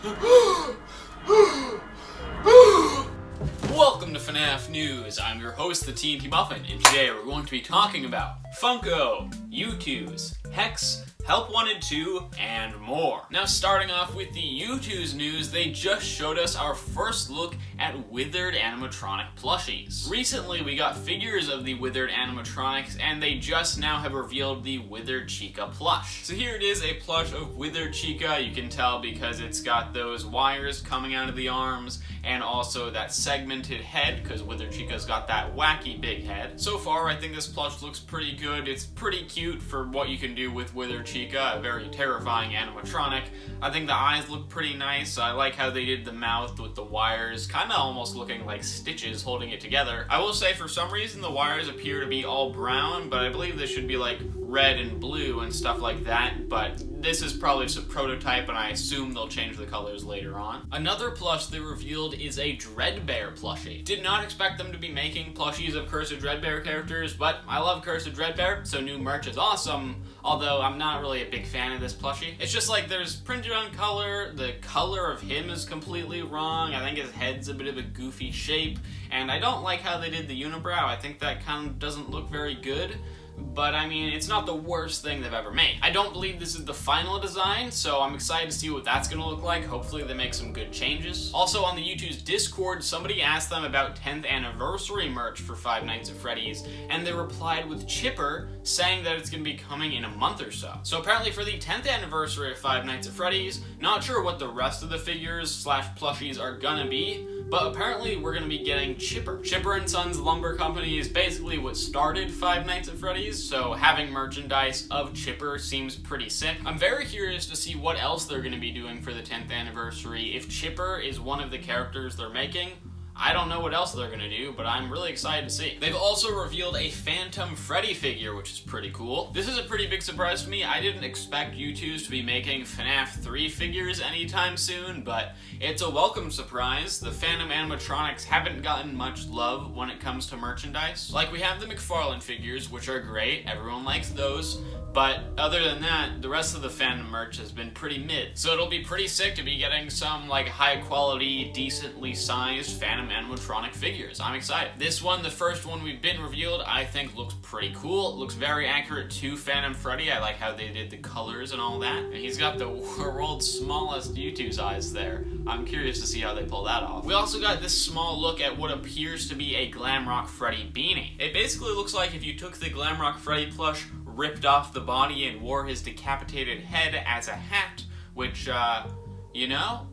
Welcome to FNaF News. I'm your host, the TNT Muffin, and today we're going to be talking about Funko, Youtooz, Hex, Help Wanted 2, and more. Now, starting off with the Youtooz news, they just showed us our first look at Withered animatronic plushies. Recently, we got figures of the Withered animatronics, and they just now have revealed the Withered Chica plush. So here it is, a plush of Withered Chica. You can tell because it's got those wires coming out of the arms, and also that segmented head, because Withered Chica's got that wacky big head. So far, I think this plush looks pretty good. It's pretty cute for what you can do with Withered Chica, a very terrifying animatronic. I think the eyes look pretty nice. I like how they did the mouth with the wires, kind of almost looking like stitches holding it together. I will say, for some reason, the wires appear to be all brown, but I believe this should be like red and blue and stuff like that, but this is probably just a prototype, and I assume they'll change the colors later on. Another plush they revealed is a Dreadbear plushie. Did not expect them to be making plushies of Cursed Dreadbear characters, but I love Cursed Dreadbear, so new merch is awesome, although I'm not really a big fan of this plushie. It's just like there's printed on color, the color of him is completely wrong, I think his head's a bit of a goofy shape, and I don't like how they did the unibrow. I think that kind of doesn't look very good. But I mean, it's not the worst thing they've ever made. I don't believe this is the final design, so I'm excited to see what that's gonna look like. Hopefully they make some good changes. Also on the Youtooz Discord, somebody asked them about 10th anniversary merch for Five Nights at Freddy's, and they replied with Chipper, saying that it's gonna be coming in a month or so. So apparently for the 10th anniversary of Five Nights at Freddy's, not sure what the rest of the figures slash plushies are gonna be, but apparently we're gonna be getting Chipper. Chipper & Sons Lumber Company is basically what started Five Nights at Freddy's, so having merchandise of Chipper seems pretty sick. I'm very curious to see what else they're gonna be doing for the 10th anniversary. If Chipper is one of the characters they're making, I don't know what else they're gonna do, but I'm really excited to see. They've also revealed a Phantom Freddy figure, which is pretty cool. This is a pretty big surprise to me. I didn't expect Youtooz to be making FNaF 3 figures anytime soon, but it's a welcome surprise. The Phantom animatronics haven't gotten much love when it comes to merchandise. Like, we have the McFarlane figures, which are great. Everyone likes those. But other than that, the rest of the Phantom merch has been pretty mid. So it'll be pretty sick to be getting some like high quality, decently sized Phantom animatronic figures. I'm excited. This one, the first one we've been revealed, I think looks pretty cool. It looks very accurate to Phantom Freddy. I like how they did the colors and all that. And he's got the world's smallest Youtooz eyes there. I'm curious to see how they pull that off. We also got this small look at what appears to be a Glamrock Freddy beanie. It basically looks like if you took the Glamrock Freddy plush, ripped off the body, and wore his decapitated head as a hat, which, you know,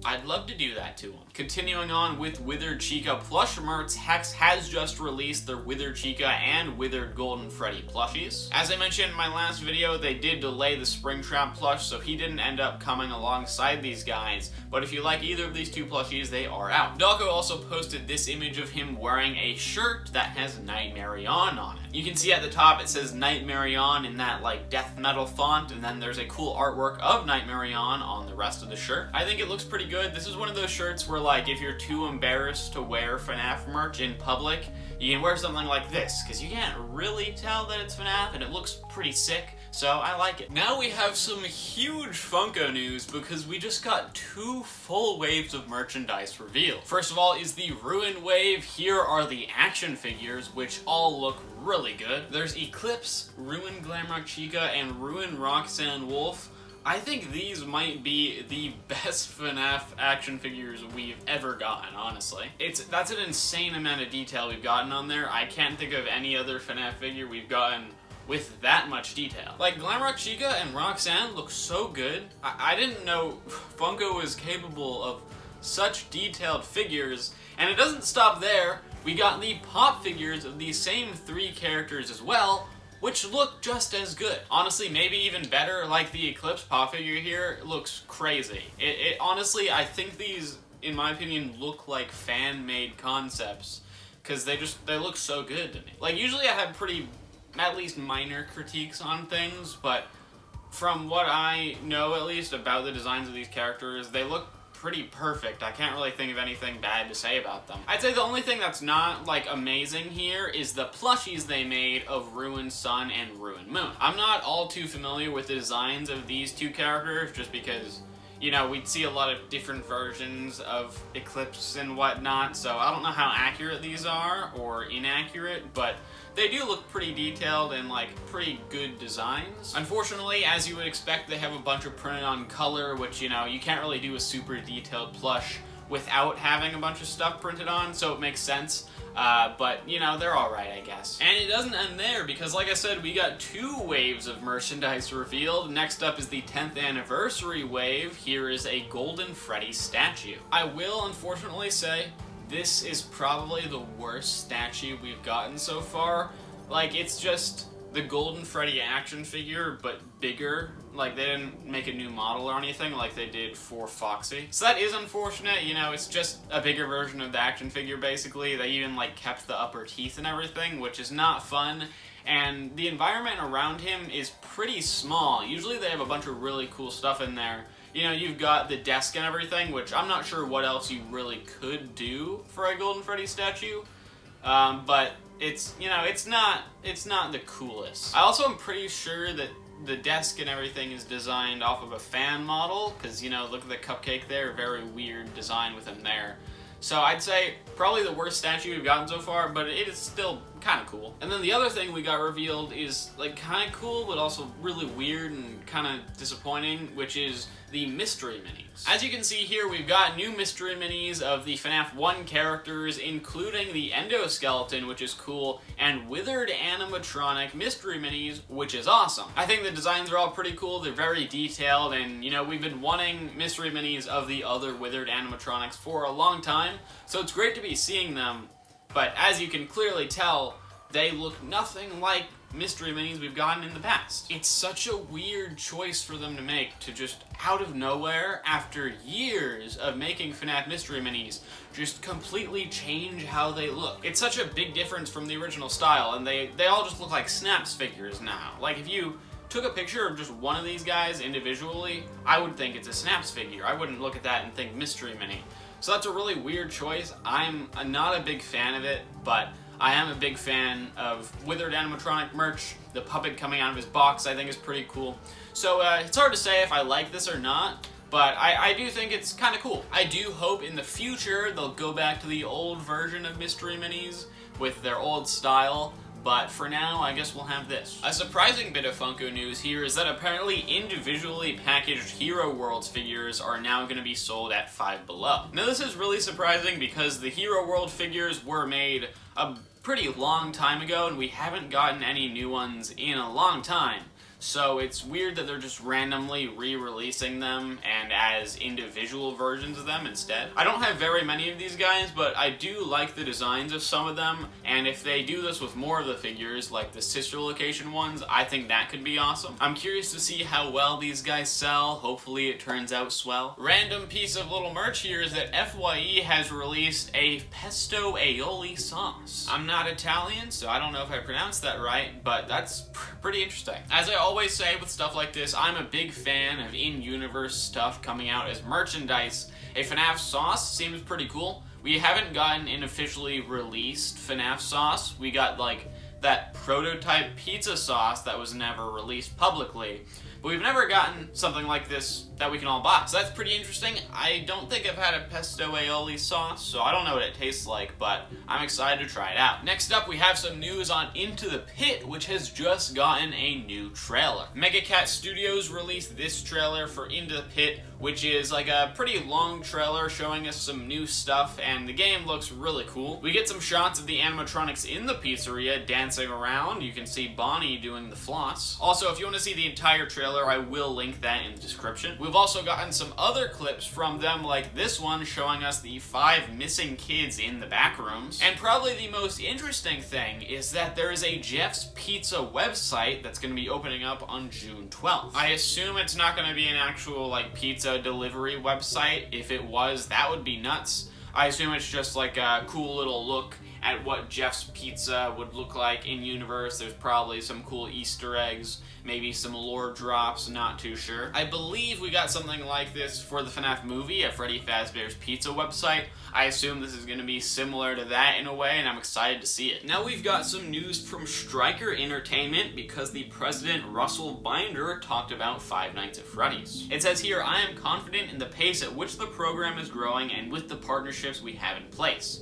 I'd love to do that to him. Continuing on with Withered Chica plush merch, Hex has just released their Withered Chica and Withered Golden Freddy plushies. As I mentioned in my last video, they did delay the Springtrap plush, so he didn't end up coming alongside these guys, but if you like either of these two plushies, they are out. Doggo also posted this image of him wearing a shirt that has Nightmare on it. You can see at the top it says Nightmare in that like death metal font, and then there's a cool artwork of Nightmare on the rest of the shirt. I think it looks pretty good. This is one of those shirts where like if you're too embarrassed to wear FNaF merch in public, you can wear something like this, because you can't really tell that it's FNaF, and it looks pretty sick, so I like it. Now we have some huge Funko news, because we just got 2 full waves of merchandise revealed. First of all is the Ruin wave. Here are the action figures, which all look really good. There's Eclipse, Ruin Glamrock Chica, and Ruin Roxanne Wolf. I think these might be the best FNaF action figures we've ever gotten, honestly. That's an insane amount of detail we've gotten on there. I can't think of any other FNaF figure we've gotten with that much detail. Like, Glamrock Chica and Roxanne look so good. I didn't know Funko was capable of such detailed figures, and it doesn't stop there. We got the pop figures of these same 3 characters as well, which look just as good. Honestly, maybe even better. Like the Eclipse pop figure here, it looks crazy. Honestly, I think these, in my opinion, look like fan-made concepts, because they look so good to me. Like, usually I have pretty, at least minor critiques on things, but from what I know, at least, about the designs of these characters, they look pretty perfect. I can't really think of anything bad to say about them. I'd say the only thing that's not, like, amazing here is the plushies they made of Ruin Sun and Ruin Moon. I'm not all too familiar with the designs of these 2 characters, just because, you know, we'd see a lot of different versions of Eclipse and whatnot, so I don't know how accurate these are, or inaccurate, but they do look pretty detailed and, like, pretty good designs. Unfortunately, as you would expect, they have a bunch of printed on color, which, you know, you can't really do a super detailed plush without having a bunch of stuff printed on, so it makes sense. But, you know, they're alright, I guess. And it doesn't end there, because like I said, we got 2 waves of merchandise revealed. Next up is the 10th anniversary wave. Here is a Golden Freddy statue. I will, unfortunately, say, this is probably the worst statue we've gotten so far. Like, it's just the Golden Freddy action figure, but bigger. Like, they didn't make a new model or anything like they did for Foxy. So that is unfortunate, you know, it's just a bigger version of the action figure, basically. They even, like, kept the upper teeth and everything, which is not fun. And the environment around him is pretty small. Usually they have a bunch of really cool stuff in there. You know, you've got the desk and everything, which I'm not sure what else you really could do for a Golden Freddy statue. But it's, you know, it's not the coolest. I also am pretty sure that the desk and everything is designed off of a fan model, because, you know, look at the cupcake there, very weird design with him there. So I'd say probably the worst statue we've gotten so far, but it is still kind of cool. And then the other thing we got revealed is, like, kind of cool, but also really weird and kind of disappointing, which is the mystery minis. As you can see here, we've got new mystery minis of the FNaF 1 characters, including the endoskeleton, which is cool, and Withered animatronic mystery minis, which is awesome. I think the designs are all pretty cool, they're very detailed, and, you know, we've been wanting mystery minis of the other Withered animatronics for a long time, so it's great to be seeing them. But as you can clearly tell, they look nothing like mystery minis we've gotten in the past. It's such a weird choice for them to make, to just out of nowhere, after years of making FNaF mystery minis, just completely change how they look. It's such a big difference from the original style, and they all just look like Snaps figures now. Like, if you took a picture of just one of these guys individually, I would think it's a Snaps figure. I wouldn't look at that and think mystery mini. So that's a really weird choice. I'm not a big fan of it, but I am a big fan of Withered animatronic merch. The puppet coming out of his box I think is pretty cool. So it's hard to say if I like this or not, but I do think it's kind of cool. I do hope in the future they'll go back to the old version of mystery minis with their old style. But for now, I guess we'll have this. A surprising bit of Funko news here is that apparently individually packaged Hero Worlds figures are now going to be sold at Five Below. Now this is really surprising because the Hero World figures were made a pretty long time ago and we haven't gotten any new ones in a long time. So it's weird that they're just randomly re-releasing them and as individual versions of them instead. I don't have very many of these guys, but I do like the designs of some of them, and if they do this with more of the figures, like the sister location ones, I think that could be awesome. I'm curious to see how well these guys sell. Hopefully it turns out swell. Random piece of little merch here is that FYE has released a Pesto Aioli sauce. I'm not Italian, so I don't know if I pronounced that right, but that's pretty interesting. As I always say with stuff like this, I'm a big fan of in-universe stuff coming out as merchandise. A FNaF sauce seems pretty cool. We haven't gotten an officially released FNaF sauce. We got, like, that prototype pizza sauce that was never released publicly. But we've never gotten something like this that we can all buy. So that's pretty interesting. I don't think I've had a Pesto Aioli sauce, so I don't know what it tastes like, but I'm excited to try it out. Next up, we have some news on Into the Pit, which has just gotten a new trailer. Megacat Studios released this trailer for Into the Pit, which is like a pretty long trailer showing us some new stuff, and the game looks really cool. We get some shots of the animatronics in the pizzeria dancing around. You can see Bonnie doing the floss. Also, if you want to see the entire trailer, I will link that in the description. We've also gotten some other clips from them, like this one showing us the 5 missing kids in the back rooms. And probably the most interesting thing is that there is a Jeff's Pizza website that's going to be opening up on June 12th. I assume it's not going to be an actual, like, pizza delivery website. If it was, that would be nuts. I assume it's just like a cool little look at what Jeff's Pizza would look like in universe. There's probably some cool Easter eggs, maybe some lore drops, not too sure. I believe we got something like this for the FNaF movie at Freddy Fazbear's Pizza website. I assume this is going to be similar to that in a way, and I'm excited to see it. Now we've got some news from Striker Entertainment because the president, Russell Binder, talked about Five Nights at Freddy's. It says here, "I am confident in the pace at which the program is growing and with the partnerships we have in place.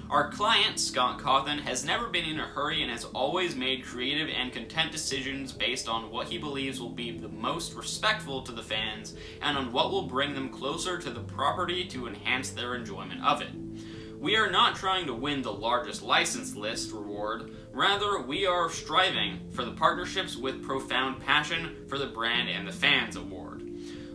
Our client, Scott Cawthon, has never been in a hurry and has always made creative and content decisions based on what he believes will be the most respectful to the fans and on what will bring them closer to the property to enhance their enjoyment of it. We are not trying to win the largest license list reward, rather we are striving for the partnerships with profound passion for the brand and the fans award.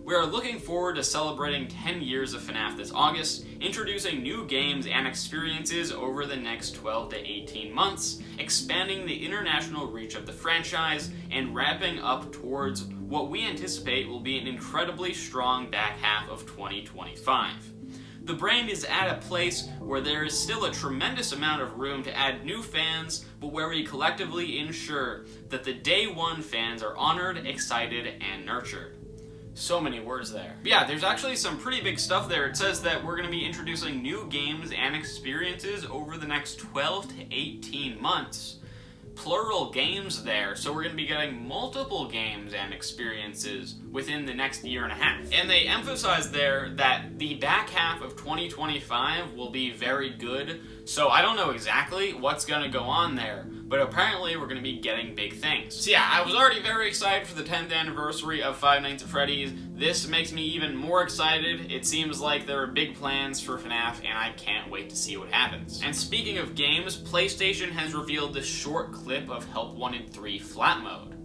We are looking forward to celebrating 10 years of FNaF this August, introducing new games and experiences over the next 12 to 18 months, expanding the international reach of the franchise, and wrapping up towards what we anticipate will be an incredibly strong back half of 2025. The brand is at a place where there is still a tremendous amount of room to add new fans, but where we collectively ensure that the day one fans are honored, excited, and nurtured." So many words there. But yeah, there's actually some pretty big stuff there. It says that we're going to be introducing new games and experiences over the next 12 to 18 months. Plural games there, so we're going to be getting multiple games and experiences within the next year and a half. And they emphasize there that the back half of 2025 will be very good, so I don't know exactly what's going to go on there, but apparently we're going to be getting big things. So yeah, I was already very excited for the 10th anniversary of Five Nights at Freddy's. This makes me even more excited. It seems like there are big plans for FNaF, and I can't wait to see what happens. And speaking of games, PlayStation has revealed this short clip of Help Wanted 3 Flat Mode.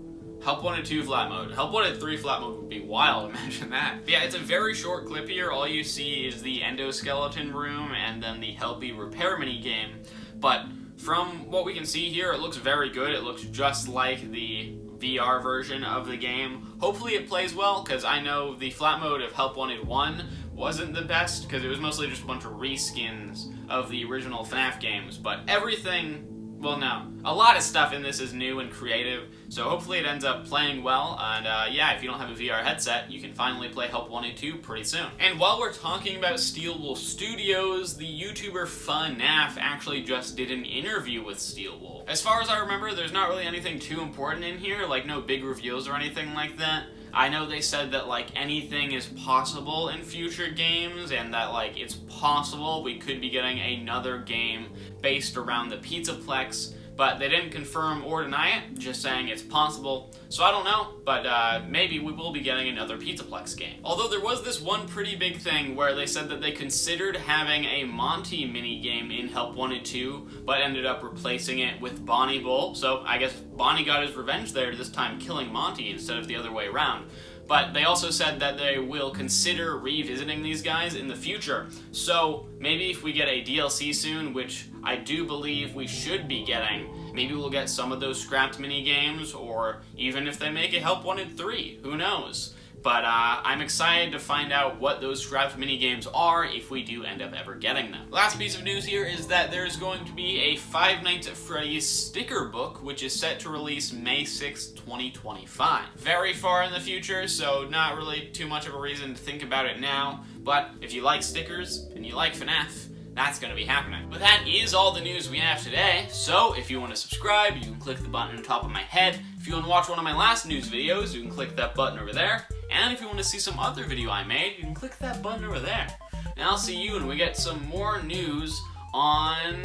Help Wanted 2 Flat Mode. Help Wanted 3 Flat Mode would be wild, imagine that. But yeah, it's a very short clip here. All you see is the endoskeleton room and then the Helpy repair mini game. But from what we can see here, it looks very good. It looks just like the VR version of the game. Hopefully it plays well, because I know the flat mode of Help Wanted 1 wasn't the best, because it was mostly just a bunch of reskins of the original FNaF games, but everything, well, no, a lot of stuff in this is new and creative, so hopefully it ends up playing well, and yeah, if you don't have a VR headset, you can finally play Help Wanted 2 pretty soon. And while we're talking about Steelwool Studios, the YouTuber FNaF actually just did an interview with Steelwool. As far as I remember, there's not really anything too important in here, like no big reveals or anything like that. I know they said that, like, anything is possible in future games, and that, like, it's possible we could be getting another game based around the Pizzaplex, but they didn't confirm or deny it, just saying it's possible. So I don't know, but maybe we will be getting another Pizzaplex game. Although there was this one pretty big thing where they said that they considered having a Monty minigame in Help Wanted 2, but ended up replacing it with Bonnie Bull. So I guess Bonnie got his revenge there, this time killing Monty instead of the other way around. But they also said that they will consider revisiting these guys in the future. So maybe if we get a DLC soon, which I do believe we should be getting, maybe we'll get some of those scrapped mini games, or even if they make a Help Wanted 3, who knows? But I'm excited to find out what those scrapped mini games are if we do end up ever getting them. Last piece of news here is that there's going to be a Five Nights at Freddy's sticker book, which is set to release May 6th, 2025. Very far in the future, so not really too much of a reason to think about it now, but if you like stickers and you like FNaF, that's going to be happening. But that is all the news we have today, so if you want to subscribe, you can click the button on top of my head. If you want to watch one of my last news videos, you can click that button over there. And if you want to see some other video I made, you can click that button over there. And I'll see you when we get some more news on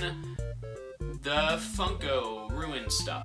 the Funko RUIN stuff.